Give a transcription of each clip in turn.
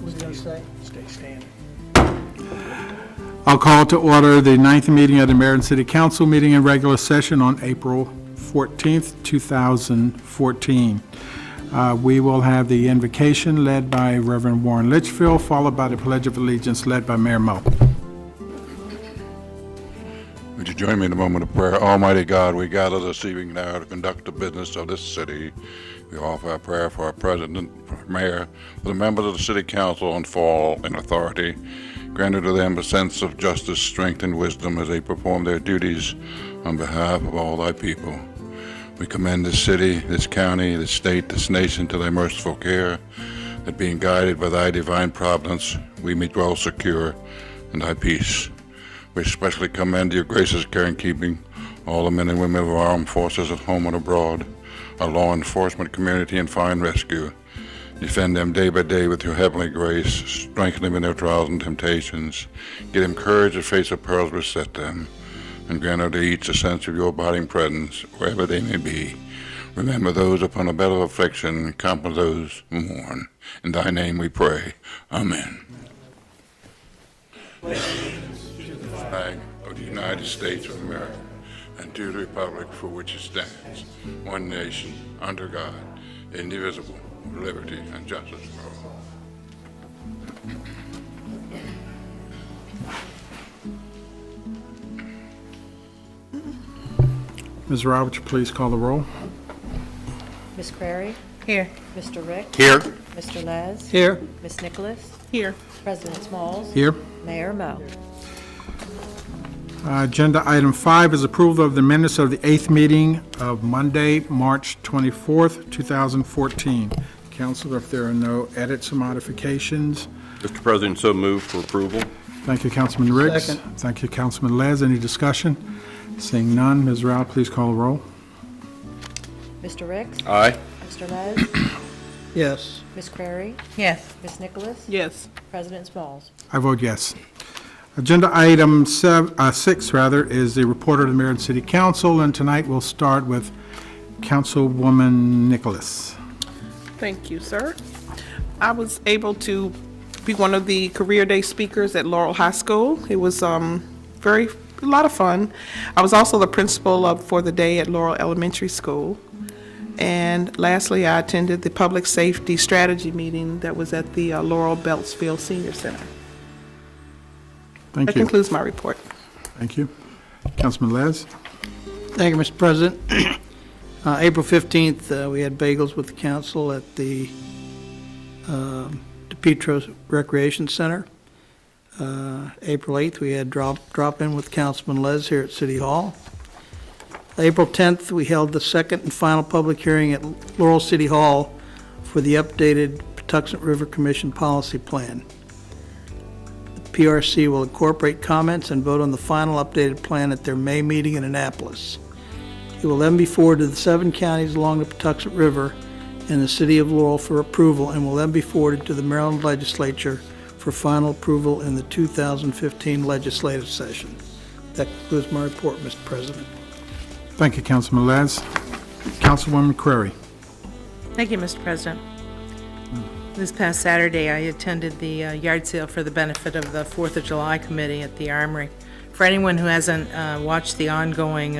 was going to say. Stay standing. I'll call to order the 9th meeting of the Mayor and City Council meeting in regular session on April 14th, 2014. We will have the invocation led by Reverend Warren Litchfield, followed by the Pledge of Allegiance led by Mayor Mo. Would you join me in a moment of prayer? Almighty God, we gather this evening now to conduct the business of this city. We offer our prayer for our president, for our mayor, for the members of the city council, and for all in authority. Grant unto them a sense of justice, strength, and wisdom as they perform their duties on behalf of all thy people. We commend this city, this county, this state, this nation to thy merciful care, that being guided by thy divine providence, we may dwell secure in thy peace. We especially commend your gracious care and keeping all the men and women of our armed forces at home and abroad, our law enforcement community and fire and rescue. Defend them day by day with your heavenly grace, strengthen them in their trials and temptations, give them courage to face the perils beset them, and grant unto each a sense of your abiding presence wherever they may be. Remember those upon a bed of affliction, comfort those who mourn. In thy name we pray. Amen. Flag of the United States of America, and to the republic for which it stands, one nation, under God, indivisible, with liberty and justice for all. Ms. Rao, would you please call the roll? Ms. Crary? Here. Mr. Rick? Here. Mr. Les? Here. Ms. Nicholas? Here. President Smalls? Here. Mayor Mo? Agenda item 5 is approval of the minutes of the 8th meeting of Monday, March 24th, 2014. Council, if there are no edits or modifications. Mr. President, so moved for approval. Thank you, Councilman Riggs. Second. Thank you, Councilman Les. Any discussion? Seeing none, Ms. Rao, please call the roll. Mr. Ricks? Aye. Mr. Les? Yes. Ms. Crary? Yes. Ms. Nicholas? Yes. President Smalls? I vote yes. Agenda item 6, is the report of the Mayor and City Council, and tonight we'll start with Councilwoman Nicholas. Thank you, sir. I was able to be one of the Career Day speakers at Laurel High School. It was a lot of fun. I was also the principal for the day at Laurel Elementary School. And lastly, I attended the public safety strategy meeting that was at the Laurel Beltsville Senior Center. Thank That you. concludes my report. Thank you. Councilman Les? Thank you, Mr. President. April 15th, we had bagels with the council at the DePietro Recreation Center. April 8th, we had drop-in with Councilman Les here at City Hall. April 10th, we held the second and final public hearing at Laurel City Hall for the updated Patuxent River Commission policy plan. The PRC will incorporate comments and vote on the final updated plan at their May meeting in Annapolis. It will then be forwarded to the 7 counties along the Patuxent River and the City of Laurel for approval, and will then be forwarded to the Maryland Legislature for final approval in the 2015 legislative session. That concludes my report, Mr. President. Thank you, Councilman Les. Councilwoman Crary. Thank you, Mr. President. This past Saturday, I attended the yard sale for the benefit of the 4th of July committee at the Armory. For anyone who hasn't watched the ongoing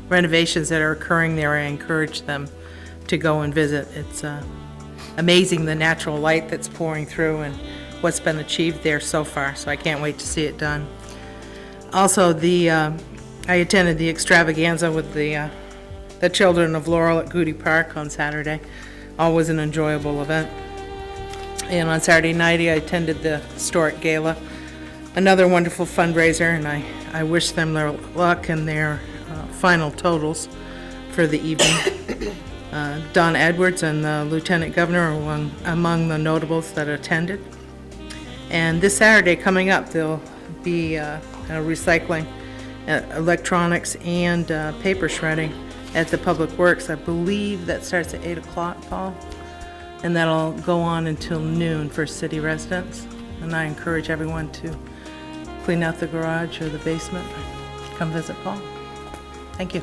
renovations that are occurring there, I encourage them to go and visit. It's amazing the natural light that's pouring through and what's been achieved there so far, so I can't wait to see it done. Also, I attended the extravaganza with the children of Laurel at Goody Park on Saturday. Always an enjoyable event. And on Saturday night, I attended the Historic Gala, another wonderful fundraiser, and I wish them their luck in their final totals for the evening. Don Edwards and the Lieutenant Governor are among the notables that attended. And this Saturday coming up, there'll be recycling, electronics, and paper shredding at the Public Works. I believe that starts at 8 o'clock, Paul, and that'll go on until noon for city residents. And I encourage everyone to clean out the garage or the basement. Come visit Paul. Thank you.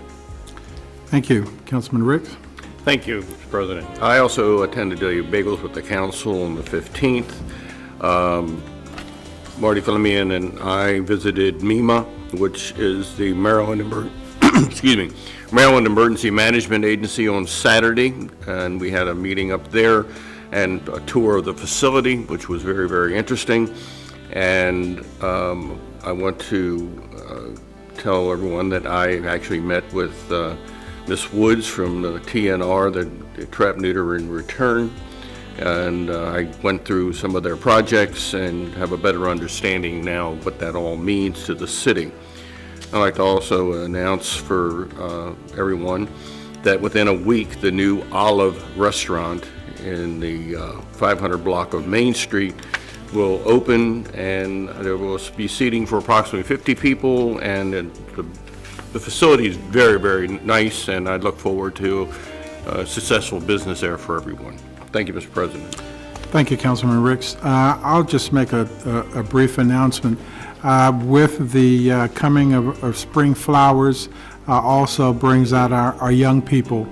Thank you. Councilman Riggs? Thank you, Mr. President. I also attended Bagels with the Council on the 15th. Marty Flemian and I visited MEMA, which is the Maryland Maryland Emergency Management Agency, on Saturday, and we had a meeting up there and a tour of the facility, which was very, very interesting. And I want to tell everyone that I actually met with Miss Woods from the TNR, the Trap, Neuter, and Return, and I went through some of their projects and have a better understanding now what that all means to the city. I'd like to also announce for everyone that within a week, the new Olive Restaurant in the 500 block of Main Street will open, and there will be seating for approximately 50 people, and the facility is very, very nice, and I look forward to successful business there for everyone. Thank you, Mr. President. Thank you, Councilman Ricks. I'll just make a brief announcement. With the coming of spring flowers, also brings out our young people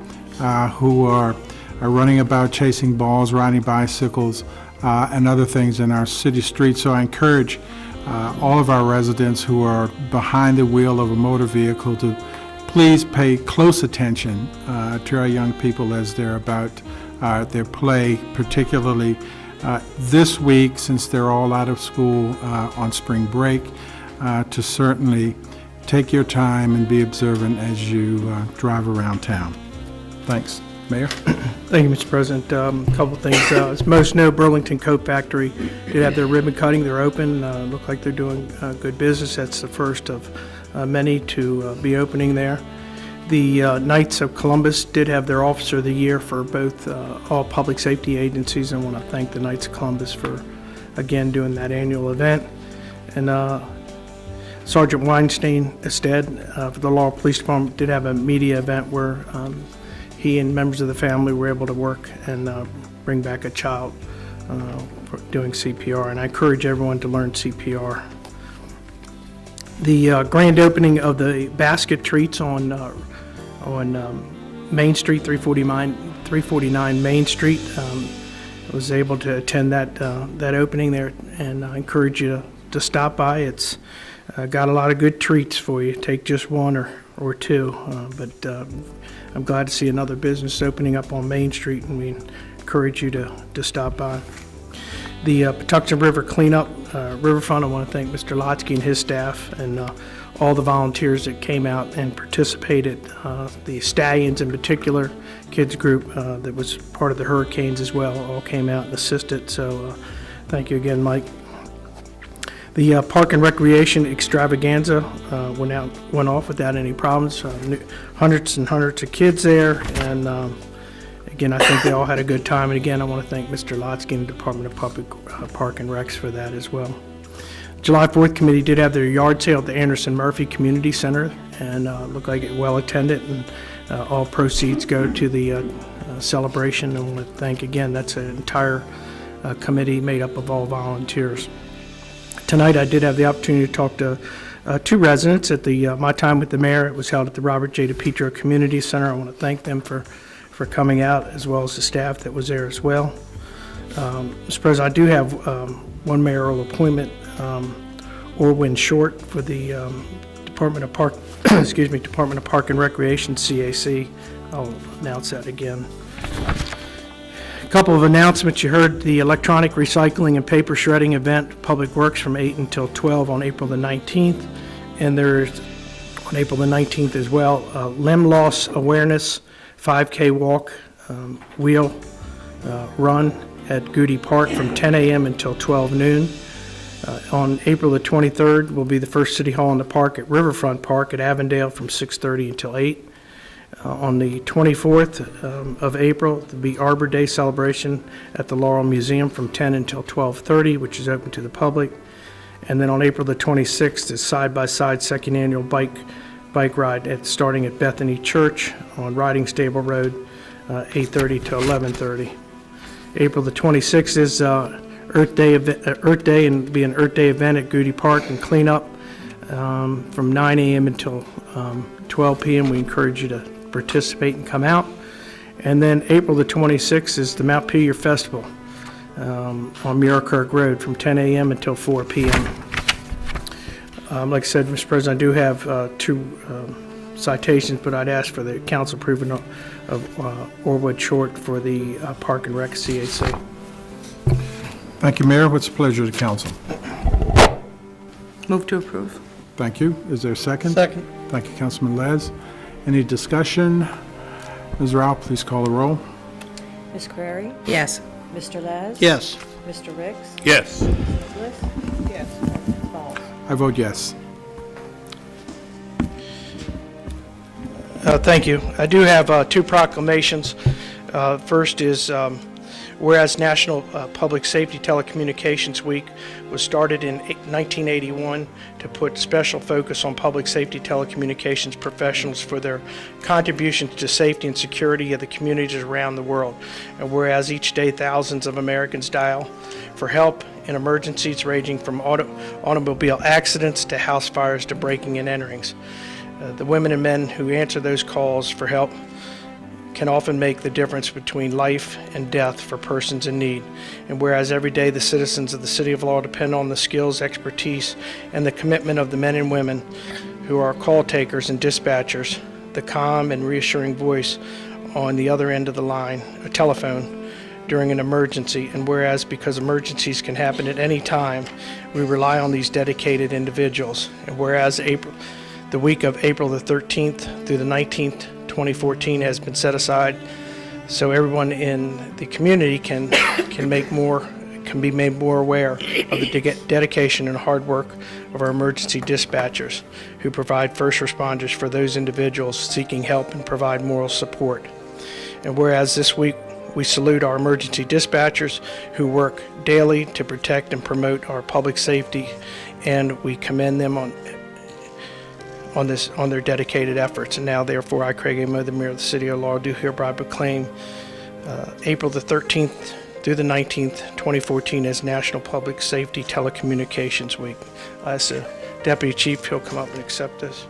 who are running about, chasing balls, riding bicycles, and other things in our city streets. So I encourage all of our residents who are behind the wheel of a motor vehicle to please pay close attention to our young people as they're about their play, particularly this week, since they're all out of school on spring break, to certainly take your time and be observant as you drive around town. Thanks. Mayor? Thank you, Mr. President. A couple things. As most know, Burlington Coat Factory did have their ribbon cutting. They're open. Look like they're doing good business. That's the first of many to be opening there. The Knights of Columbus did have their Officer of the Year for both all public safety agencies. I want to thank the Knights of Columbus for, again, doing that annual event. And Sergeant Weinstein Ested for the Laurel Police Department did have a media event where he and members of the family were able to work and bring back a child for doing CPR. And I encourage everyone to learn CPR. The grand opening of the basket treats on Main Street, 349 Main Street. I was able to attend that opening there, and I encourage you to stop by. It's got a lot of good treats for you. Take just one or two, but I'm glad to see another business opening up on Main Street, and we encourage you to stop by. The Patuxent River cleanup, Riverfront, I want to thank Mr. Lotsky and his staff and all the volunteers that came out and participated. The Stallions in particular, kids group that was part of the Hurricanes as well, all came out and assisted. So thank you again, Mike. The Park and Recreation Extravaganza went off without any problems. Hundreds and hundreds of kids there, and again, I think they all had a good time. And again, I want to thank Mr. Lotsky and the Department of Public Park and Recs for that as well. July 4th committee did have their yard sale at the Anderson Murphy Community Center, and looked like it well attended, and all proceeds go to the celebration. And I want to thank again, that's an entire committee made up of all volunteers. Tonight I did have the opportunity to talk to two residents at the My Time with the Mayor. It was held at the Robert J. DePietro Community Center. I want to thank them for coming out, as well as the staff that was there as well. Mr. President, I do have one mayoral appointment, Orwin Short for the Department of Park, Department of Park and Recreation, CAC. I'll announce that again. A couple of announcements. You heard the electronic recycling and paper shredding event, Public Works, from 8 until 12 on April the 19th. And there's, on April the 19th as well, limb loss awareness 5K walk, wheel, run at Goody Park from 10 a.m. until 12 noon. On April the 23rd will be the first City Hall in the Park at Riverfront Park at Avondale from 6:30 until 8. On the 24th of April, there'll be Arbor Day celebration at the Laurel Museum from 10 until 12:30, which is open to the public. And then on April the 26th is side-by-side second annual bike ride starting at Bethany Church on Riding Stable Road, 8:30 to 11:30. April the 26th is Earth Day, and be an Earth Day event at Goody Park and cleanup from 9 a.m. until 12 p.m. We encourage you to participate and come out. And then April the 26th is the Mount Pelier Festival. on Muirkirk Road from 10 a.m. until 4 p.m. Like I said, Mr. President, I do have 2 citations, but I'd ask for the council approval of Orwood Short for the Park and Rec CAC. Thank you, Mayor. What's the pleasure of the council? Move to approve. Thank you. Is there a second? Second. Thank you, Councilman Les. Any discussion? Ms. Rao, please call the roll. Ms. Crary? Yes. Mr. Les? Yes. Mr. Ricks? Yes. Ms. Bliss? Yes. Ms. Balls? I vote yes. Thank you. I do have 2 proclamations. First is, whereas National Public Safety Telecommunications Week was started in 1981 to put special focus on public safety telecommunications professionals for their contributions to safety and security of the communities around the world. And whereas each day thousands of Americans dial for help in emergencies ranging from automobile accidents to house fires to breaking and enterings. The women and men who answer those calls for help can often make the difference between life and death for persons in need. And whereas every day the citizens of the City of Laurel depend on the skills, expertise, and the commitment of the men and women who are call takers and dispatchers, the calm and reassuring voice on the other end of the line, a telephone, during an emergency. And whereas because emergencies can happen at any time, we rely on these dedicated individuals. And whereas the week of April the 13th through the 19th, 2014 has been set aside so everyone in the community can be made more aware of the dedication and hard work of our emergency dispatchers who provide first responders for those individuals seeking help and provide moral support. And whereas this week we salute our emergency dispatchers who work daily to protect and promote our public safety, and we commend them on their dedicated efforts. And now, therefore, I, Craig A. Moe, the Mayor of the City of Laurel, do hereby proclaim April the 13th through the 19th, 2014 as National Public Safety Telecommunications Week. As the Deputy Chief, he'll come up and accept this.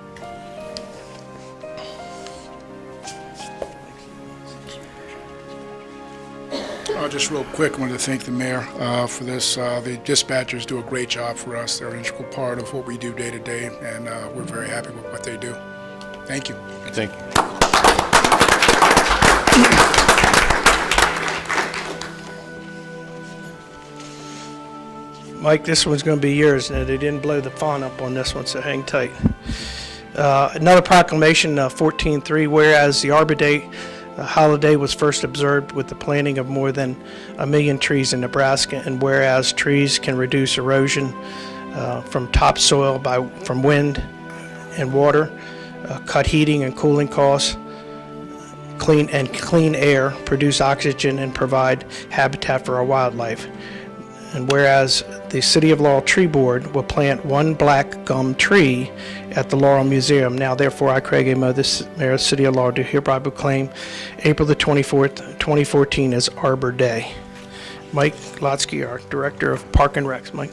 Just real quick, I wanted to thank the mayor for this. The dispatchers do a great job for us. They're an integral part of what we do day to day, and we're very happy with what they do. Thank you. Thank you. Mike, this one's going to be yours. Now, they didn't blow the font up on this one, so hang tight. Another proclamation, 14.3, whereas the Arbor Day holiday was first observed with the planting of more than 1 million trees in Nebraska, and whereas trees can reduce erosion from topsoil from wind and water, cut heating and cooling costs, clean air, produce oxygen, and provide habitat for our wildlife. And whereas the City of Laurel Tree Board will plant 1 black gum tree at the Laurel Museum. Now, therefore, I, Craig A. Moe, the Mayor of the City of Laurel, do hereby proclaim April the 24th, 2014 as Arbor Day. Mike Lotsky, our Director of Park and Recs. Mike.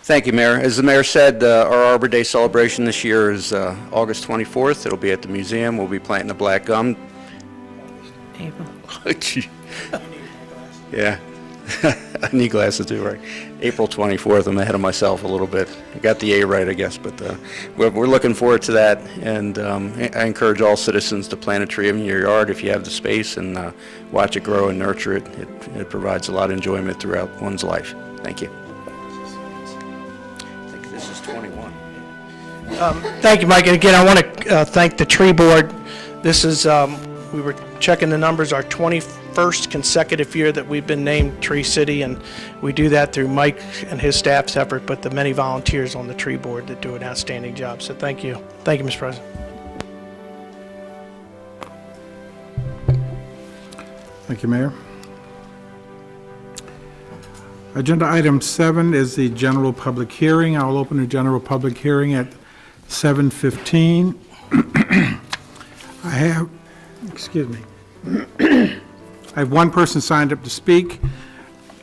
Thank you, Mayor. As the Mayor said, our Arbor Day celebration this year is August 24th. It'll be at the museum. We'll be planting the black gum. April. Yeah. I need glasses too, right? April 24th. I'm ahead of myself a little bit. I got the A right, I guess, but we're looking forward to that. And I encourage all citizens to plant a tree in your yard if you have the space and watch it grow and nurture it. It provides a lot of enjoyment throughout one's life. Thank you. I think this is 21. Thank you, Mike. And again, I want to thank the Tree Board. This is, we were checking the numbers, our 21st consecutive year that we've been named Tree City, and we do that through Mike and his staff's effort, but the many volunteers on the Tree Board that do an outstanding job. So thank you. Thank you, Mr. President. Thank you, Mayor. Agenda item 7 is the general public hearing. I will open the general public hearing at 7:15. I have 1 person signed up to speak,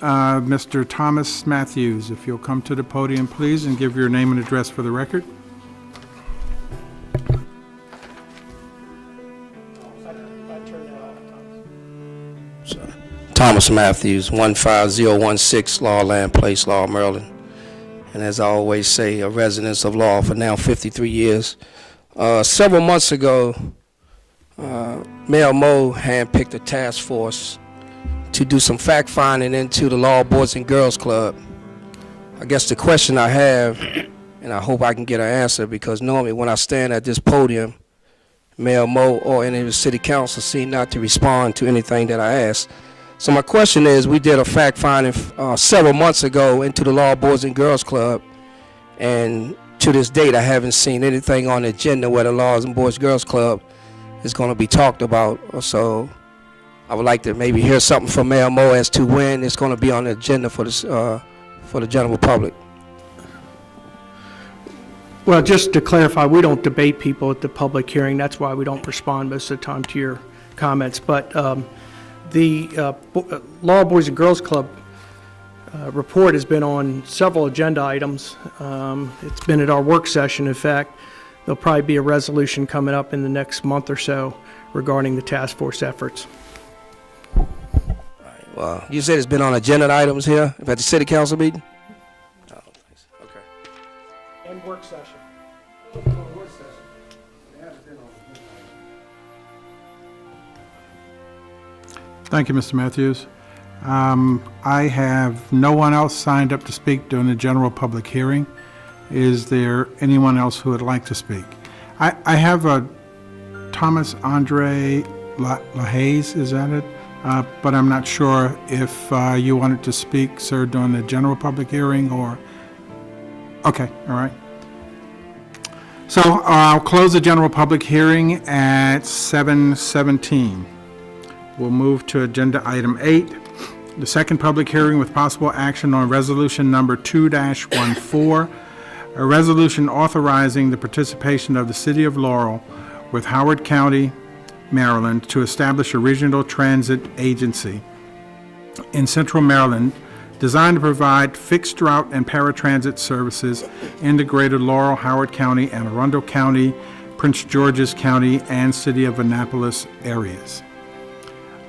Mr. Thomas Matthews. If you'll come to the podium, please, and give your name and address for the record. Thomas Matthews, 15016 Laurel Place, Laurel, Maryland. And as I always say, a resident of Laurel for now 53 years. Several months ago, Mayor Moe handpicked a task force to do some fact-finding into the Laurel Boys and Girls Club. I guess the question I have, and I hope I can get an answer, because normally when I stand at this podium, Mayor Moe or any of the city council seem not to respond to anything that I ask. So my question is, we did a fact-finding several months ago into the Laurel Boys and Girls Club, and to this date I haven't seen anything on the agenda where the Laurel and Boys and Girls Club is going to be talked about. So I would like to maybe hear something from Mayor Moe as to when it's going to be on the agenda for this, for the general public. Well, just to clarify, we don't debate people at the public hearing. That's why we don't respond most of the time to your comments. But the Laurel Boys and Girls Club report has been on several agenda items. It's been at our work session. In fact, there'll probably be a resolution coming up in the next month or so regarding the task force efforts. Well, you said it's been on agenda items here at the city council meeting? Oh, thanks. Okay. And work session. Thank you, Mr. Matthews. I have no one else signed up to speak during the general public hearing. Is there anyone else who would like to speak? I have a Thomas Andre LaHaye, is that it? But I'm not sure if you wanted to speak, sir, during the general public hearing or... Okay, all right. So I'll close the general public hearing at 7:17. We'll move to agenda item 8, the second public hearing with possible action on resolution number 2-14, a resolution authorizing the participation of the City of Laurel with Howard County, Maryland, to establish a regional transit agency in central Maryland designed to provide fixed route and paratransit services in the Greater Laurel, Howard County, and Arundel County, Prince George's County, and City of Annapolis areas.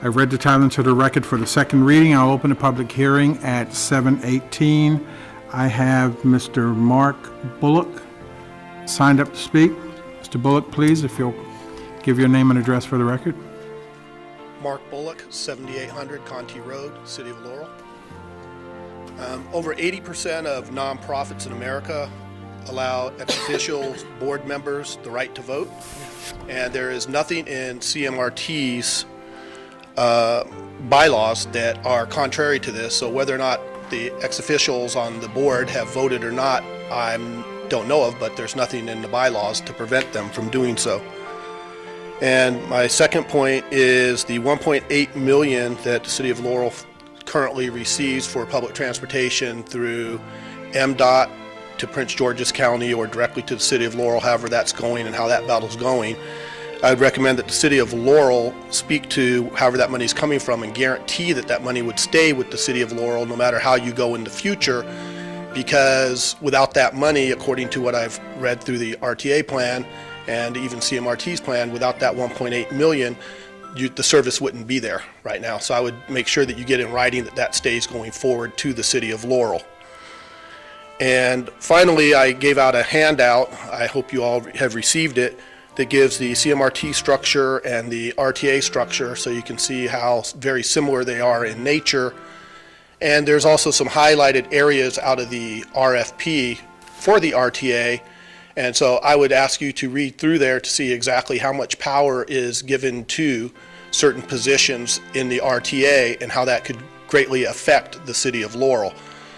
I've read the title into the record for the second reading. I'll open the public hearing at 7:18. I have Mr. Mark Bullock signed up to speak. Mr. Bullock, please, if you'll give your name and address for the record. Mark Bullock, 7800 Conti Road, City of Laurel. Over 80% of nonprofits in America allow ex-official board members the right to vote, and there is nothing in CMRT's bylaws that are contrary to this. So whether or not the ex-officials on the board have voted or not, I don't know of, but there's nothing in the bylaws to prevent them from doing so. And my second point is the $1.8 million that the City of Laurel currently receives for public transportation through MDOT to Prince George's County or directly to the City of Laurel, however that's going and how that battle's going. I would recommend that the City of Laurel speak to however that money is coming from and guarantee that that money would stay with the City of Laurel no matter how you go in the future, because without that money, according to what I've read through the RTA plan and even CMRT's plan, without that $1.8 million, the service wouldn't be there right now. So I would make sure that you get in writing that that stays going forward to the City of Laurel. And finally, I gave out a handout, I hope you all have received it, that gives the CMRT structure and the RTA structure so you can see how very similar they are in nature. And there's also some highlighted areas out of the RFP for the RTA. And so I would ask you to read through there to see exactly how much power is given to certain positions in the RTA and how that could greatly affect the City of Laurel.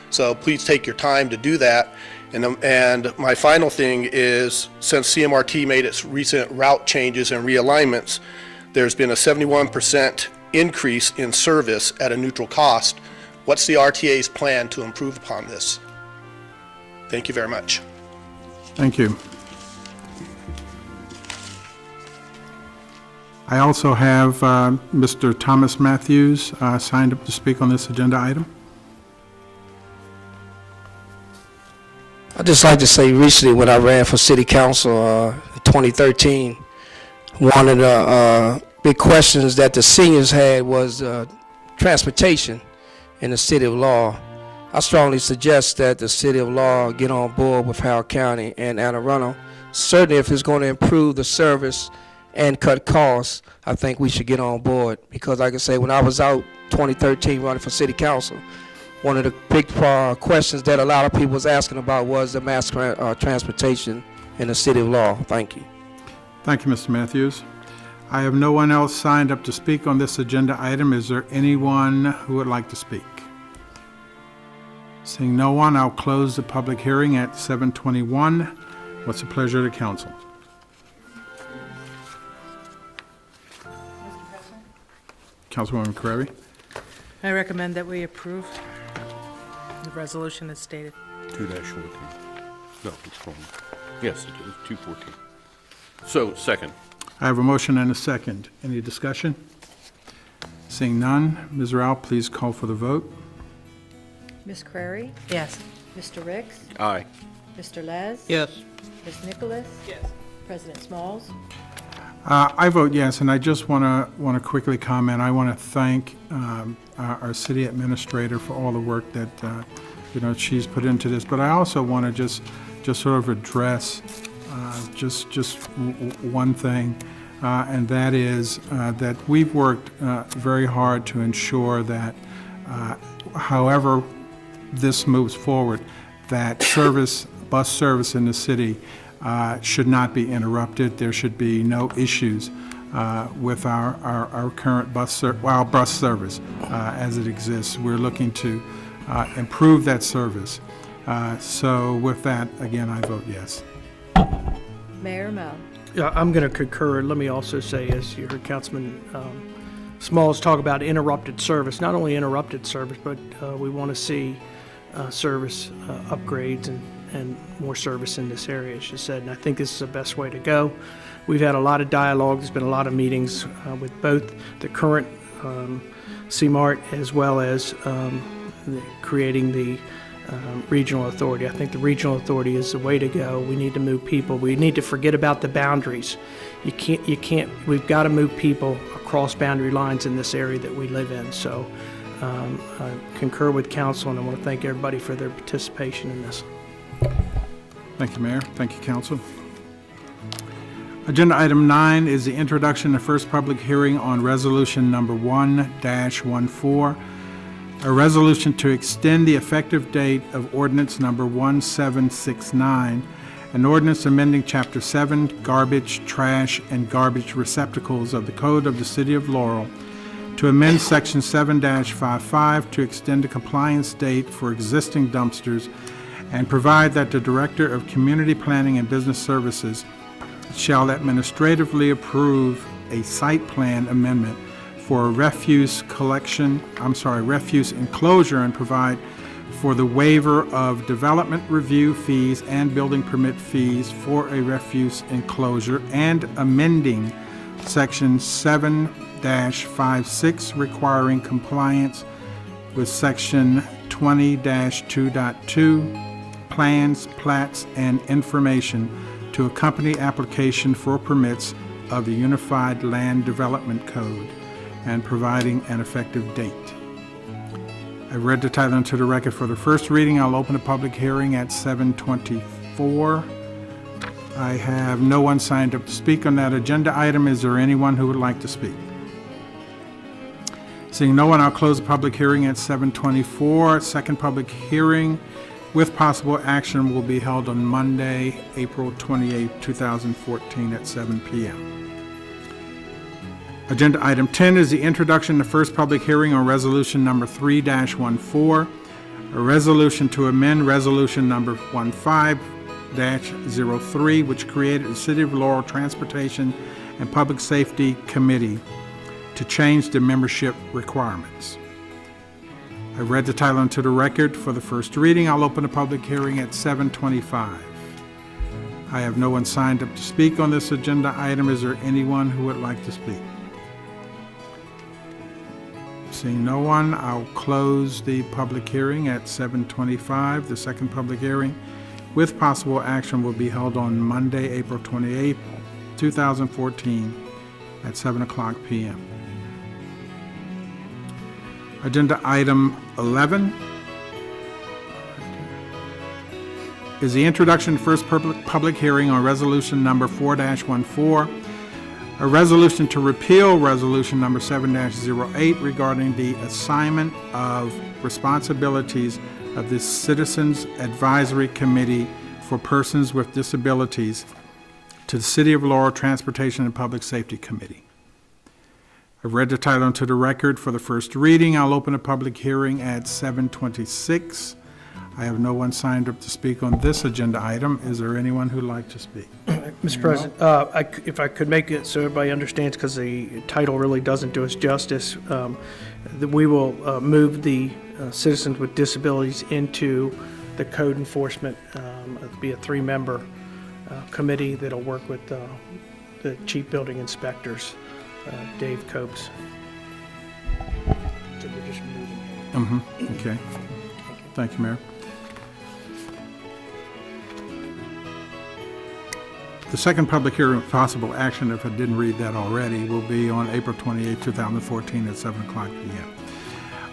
So please take your time to do that. And my final thing is, since CMRT made its recent route changes and realignments, there's been a 71% increase in service at a neutral cost. What's the RTA's plan to improve upon this? Thank you very much. Thank you. I also have Mr. Thomas Matthews signed up to speak on this agenda item. I'd just like to say recently when I ran for city council in 2013, one of the big questions that the seniors had was transportation in the City of Laurel. I strongly suggest that the City of Laurel get on board with Howard County and Anne Arundel. Certainly, if it's going to improve the service and cut costs, I think we should get on board. Because like I say, when I was out 2013 running for City Council, one of the big questions that a lot of people was asking about was the mass transportation in the City of Laurel. Thank you. Thank you, Mr. Matthews. I have no one else signed up to speak on this agenda item. Is there anyone who would like to speak? Seeing no one, I'll close the public hearing at 7:21. What's the pleasure of the council? Councilwoman Carey? I recommend that we approve the resolution as stated. 2-14. No, it's wrong. Yes, it is, 214. So, second. I have a motion and a second. Any discussion? Seeing none, Ms. Rao, please call for the vote. Ms. Crary? Yes. Mr. Ricks? Aye. Mr. Les? Yes. Ms. Nicholas? Yes. President Smalls? I vote yes, and I just want to quickly comment. I want to thank our city administrator for all the work that she's put into this. But I also want to just sort of address just one thing, and that is that we've worked very hard to ensure that, however this moves forward, that bus service in the city should not be interrupted. There should be no issues with our current bus service as it exists. We're looking to improve that service. So with that, again, I vote yes. Mayor Mo? Yeah, I'm going to concur. Let me also say, as you heard Councilman Smalls talk about interrupted service, not only interrupted service, but we want to see service upgrades and more service in this area, as you said, and I think this is the best way to go. We've had a lot of dialogue. There's been a lot of meetings with both the current CMART as well as creating the regional authority. I think the regional authority is the way to go. We need to move people. We need to forget about the boundaries. You can't, we've got to move people across boundary lines in this area that we live in. So I concur with council, and I want to thank everybody for their participation in this. Thank you, Mayor. Thank you, Council. Agenda item 9 is the introduction and first public hearing on resolution number 1-14, a resolution to extend the effective date of ordinance number 1769, an ordinance amending Chapter 7, Garbage, Trash, and Garbage Receptacles of the Code of the City of Laurel to amend Section 7-55 to extend the compliance date for existing dumpsters and provide that the Director of Community Planning and Business Services shall administratively approve a site plan amendment for a refuse enclosure and provide for the waiver of development review fees and building permit fees for a refuse enclosure and amending Section 7-56 requiring compliance with Section 20-2.2 plans, plats, and information to accompany application for permits of the Unified Land Development Code and providing an effective date. I read the title into the record for the first reading. I'll open a public hearing at 7:24. I have no one signed up to speak on that agenda item. Is there anyone who would like to speak? Seeing no one, I'll close the public hearing at 7:24. Second public hearing with possible action will be held on Monday, April 28, 2014 at 7 p.m. Agenda item 10 is the introduction to first public hearing on resolution number 3-14, a resolution to amend resolution number 15-03, which created the City of Laurel Transportation and Public Safety Committee to change the membership requirements. I read the title into the record for the first reading. I'll open a public hearing at 7:25. I have no one signed up to speak on this agenda item. Is there anyone who would like to speak? Seeing no one, I'll close the public hearing at 7:25. The second public hearing with possible action will be held on Monday, April 28, 2014 at 7 o'clock p.m. Agenda item 11 is the introduction to first public hearing on resolution number 4-14, a resolution to repeal resolution number 7-08 regarding the assignment of responsibilities of the Citizens Advisory Committee for Persons with Disabilities to the City of Laurel Transportation and Public Safety Committee. I've read the title into the record for the first reading. I'll open a public hearing at 7:26. I have no one signed up to speak on this agenda item. Is there anyone who'd like to speak? Mr. President, if I could make it so everybody understands, because the title really doesn't do us justice, that we will move the citizens with disabilities into the code enforcement. It'll be a 3-member committee that'll work with the chief building inspectors, Dave Copes. So we're just moving it. Okay. Thank you, Mayor. The second public hearing with possible action, if I didn't read that already, will be on April 28, 2014 at 7 o'clock p.m.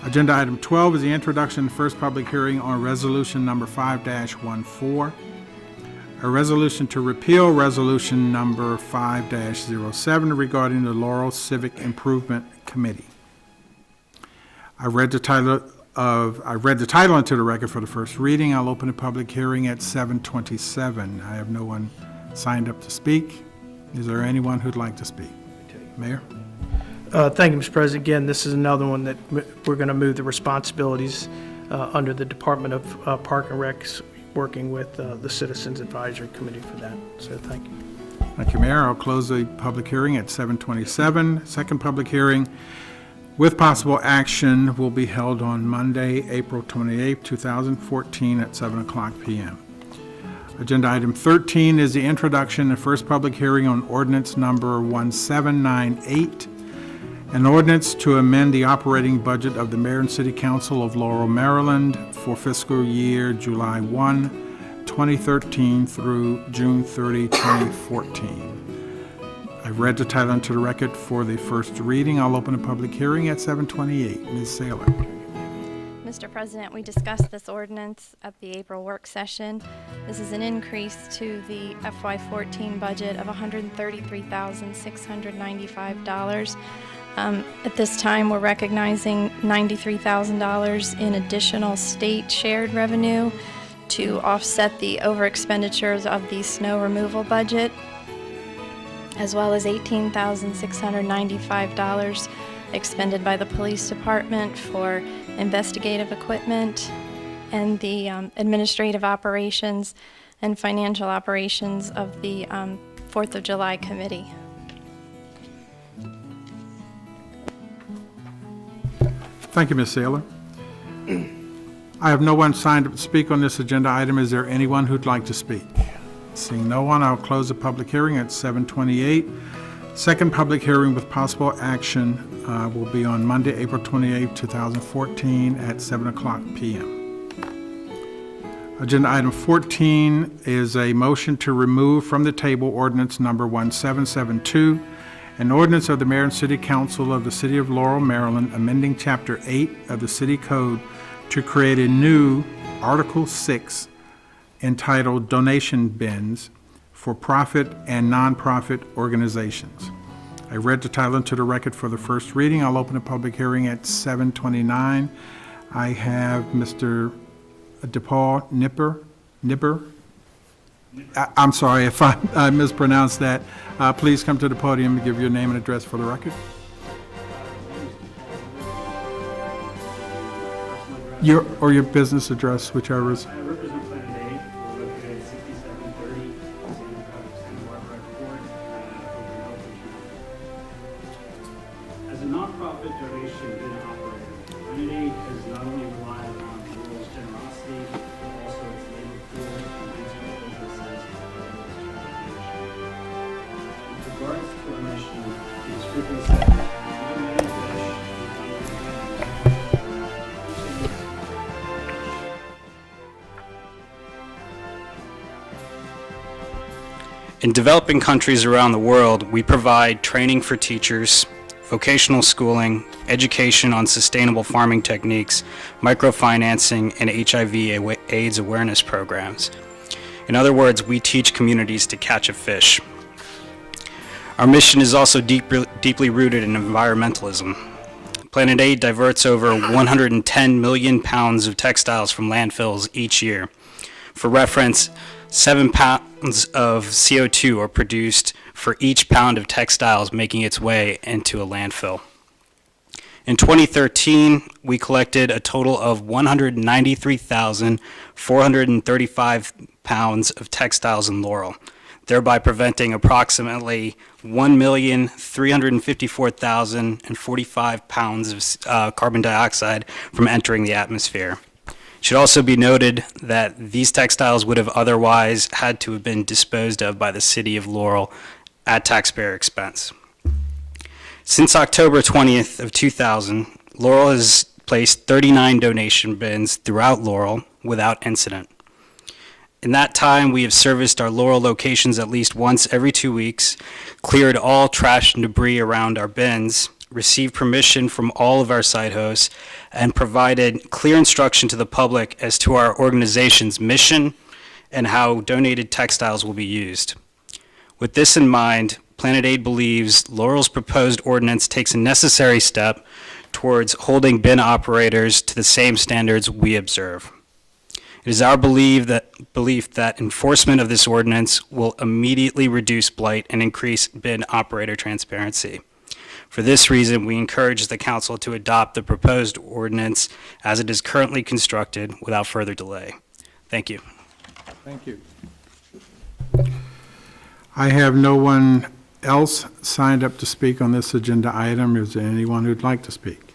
Agenda item 12 is the introduction to first public hearing on resolution number 5-14, a resolution to repeal resolution number 5-07 regarding the Laurel Civic Improvement Committee. I read the title into the record for the first reading. I'll open a public hearing at 7:27. I have no one signed up to speak. Is there anyone who'd like to speak? Mayor? Thank you, Mr. President. Again, this is another one that we're going to move the responsibilities under the Department of Park and Recs, working with the Citizens Advisory Committee for that. So thank you. Thank you, Mayor. I'll close the public hearing at 7:27. Second public hearing with possible action will be held on Monday, April 28, 2014 at 7 o'clock p.m. Agenda item 13 is the introduction and first public hearing on ordinance number 1798, an ordinance to amend the operating budget of the Mayor and City Council of Laurel, Maryland for fiscal year July 1, 2013 through June 30, 2014. I've read the title into the record for the first reading. I'll open a public hearing at 7:28. Ms. Saylor. Mr. President, we discussed this ordinance at the April work session. This is an increase to the FY14 budget of $133,695. At this time, we're recognizing $93,000 in additional state shared revenue to offset the over expenditures of the snow removal budget, as well as $18,695 expended by the police department for investigative equipment and the administrative operations and financial operations of the 4th of July committee. Thank you, Ms. Saylor. I have no one signed up to speak on this agenda item. Is there anyone who'd like to speak? Seeing no one, I'll close the public hearing at 7:28. Second public hearing with possible action will be on Monday, April 28, 2014 at 7 o'clock p.m. Agenda item 14 is a motion to remove from the table ordinance number 1772, an ordinance of the Mayor and City Council of the City of Laurel, Maryland, amending Chapter 8 of the City Code to create a new Article 6 entitled Donation Bins for Profit and Nonprofit Organizations. I read the title into the record for the first reading. I'll open a public hearing at 7:29. I have Mr. DePaul Nipper. I'm sorry if I mispronounced that. Please come to the podium and give your name and address for the record. Your business address, whichever is. I represent Planet A. We're located at 6730 Santa Barbara Court, As a nonprofit donation bin operator, Planet A has not only relied on the world's generosity, but also its labor pool and regional businesses to fund its donation. With regards to our mission, it is frequently said that no man fish In developing countries around the world, we provide training for teachers, vocational schooling, education on sustainable farming techniques, microfinancing, and HIV/AIDS awareness programs. In other words, we teach communities to catch a fish. Our mission is also deeply rooted in environmentalism. Planet Aid diverts over 110 million pounds of textiles from landfills each year. For reference, 7 pounds of CO2 are produced for each pound of textiles making its way into a landfill. In 2013, we collected a total of 193,435 pounds of textiles in Laurel, thereby preventing approximately 1,354,045 pounds of carbon dioxide from entering the atmosphere. It should also be noted that these textiles would have otherwise had to have been disposed of by the City of Laurel at taxpayer expense. Since October 20th of 2000, Laurel has placed 39 donation bins throughout Laurel without incident. In that time, we have serviced our Laurel locations at least once every 2 weeks, cleared all trash and debris around our bins, received permission from all of our site hosts, and provided clear instruction to the public as to our organization's mission and how donated textiles will be used. With this in mind, Planet Aid believes Laurel's proposed ordinance takes a necessary step towards holding bin operators to the same standards we observe. It is our belief that enforcement of this ordinance will immediately reduce blight and increase bin operator transparency. For this reason, we encourage the council to adopt the proposed ordinance as it is currently constructed without further delay. Thank you. Thank you. I have no one else signed up to speak on this agenda item. Is there anyone who'd like to speak?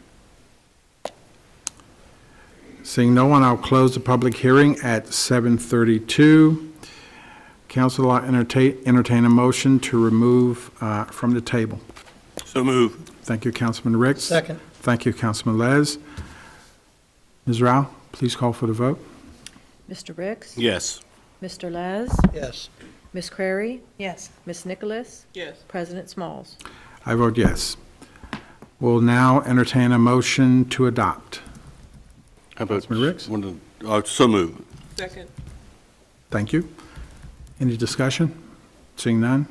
Seeing no one, I'll close the public hearing at 7:32. Council, I'll entertain a motion to remove from the table. So move. Thank you, Councilman Ricks. Second. Thank you, Councilman Les. Ms. Rao, please call for the vote. Mr. Ricks? Yes. Mr. Les? Yes. Ms. Crary? Yes. Ms. Nicholas? Yes. President Smalls? I vote yes. We'll now entertain a motion to adopt. How about? Councilman Ricks? So move. Second. Thank you. Any discussion? Seeing none,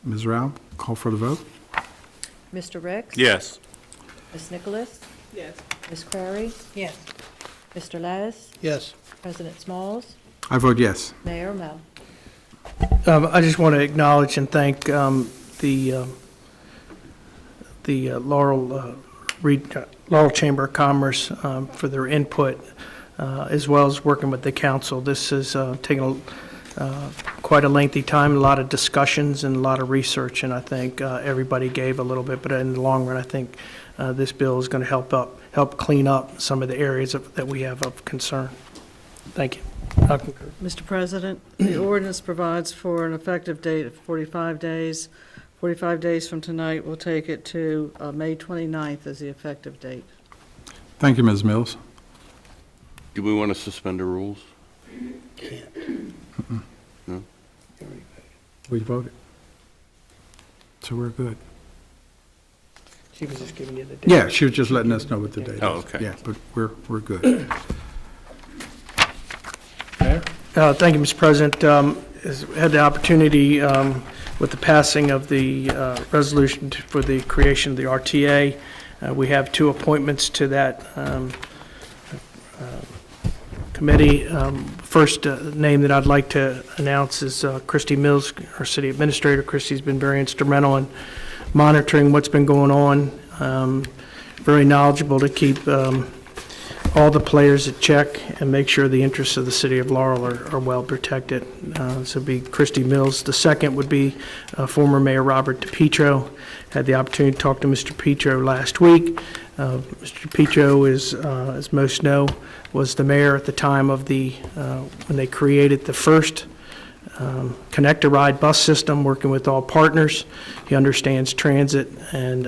Ms. Rao, call for the vote. Mr. Ricks? Yes. Ms. Nicholas? Yes. Ms. Crary? Yes. Mr. Les? Yes. President Smalls? I vote yes. Mayor Mel? I just want to acknowledge and thank the Laurel Chamber of Commerce for their input, as well as working with the council. This has taken quite a lengthy time, a lot of discussions and a lot of research, and I think everybody gave a little bit, but in the long run, I think this bill is going to help clean up some of the areas that we have of concern. Thank you. I'll concur. Mr. President, the ordinance provides for an effective date of 45 days. 45 days from tonight, we'll take it to May 29th as the effective date. Thank you, Ms. Mills. Do we want to suspend the rules? No? We voted. So we're good. She was just giving you the date. Yeah, she was just letting us know what the date is. Oh, okay. Yeah, but we're good. Thank you, Mr. President. Had the opportunity with the passing of the resolution for the creation of the RTA. We have 2 appointments to that committee. First name that I'd like to announce is Christy Mills, our city administrator. Christy's been very instrumental in monitoring what's been going on. Very knowledgeable to keep all the players at check and make sure the interests of the city of Laurel are well protected. This would be Christy Mills. The second would be former Mayor Robert DePietro. Had the opportunity to talk to Mr. Petro last week. Mr. Petro is, as most know, was the mayor at the time of when they created the first Connect a Ride bus system, working with all partners. He understands transit and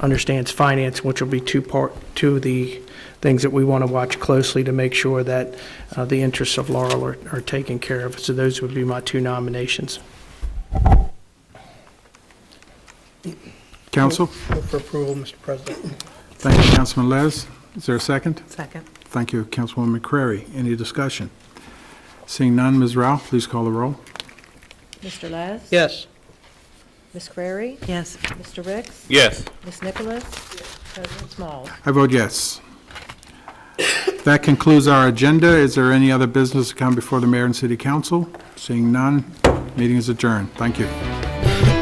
understands finance, which will be two of the things that we want to watch closely to make sure that the interests of Laurel are taken care of. So those would be my 2 nominations. Council? Move for approval, Mr. President. Thank you, Councilman Les. Is there a second? Second. Thank you, Councilwoman McCrary. Any discussion? Seeing none, Ms. Rao, please call the roll. Mr. Les? Yes. Ms. Crary? Yes. Mr. Ricks? Yes. Ms. Nicholas? President Smalls? I vote yes. That concludes our agenda. Is there any other business to come before the mayor and city council? Seeing none, meeting is adjourned. Thank you.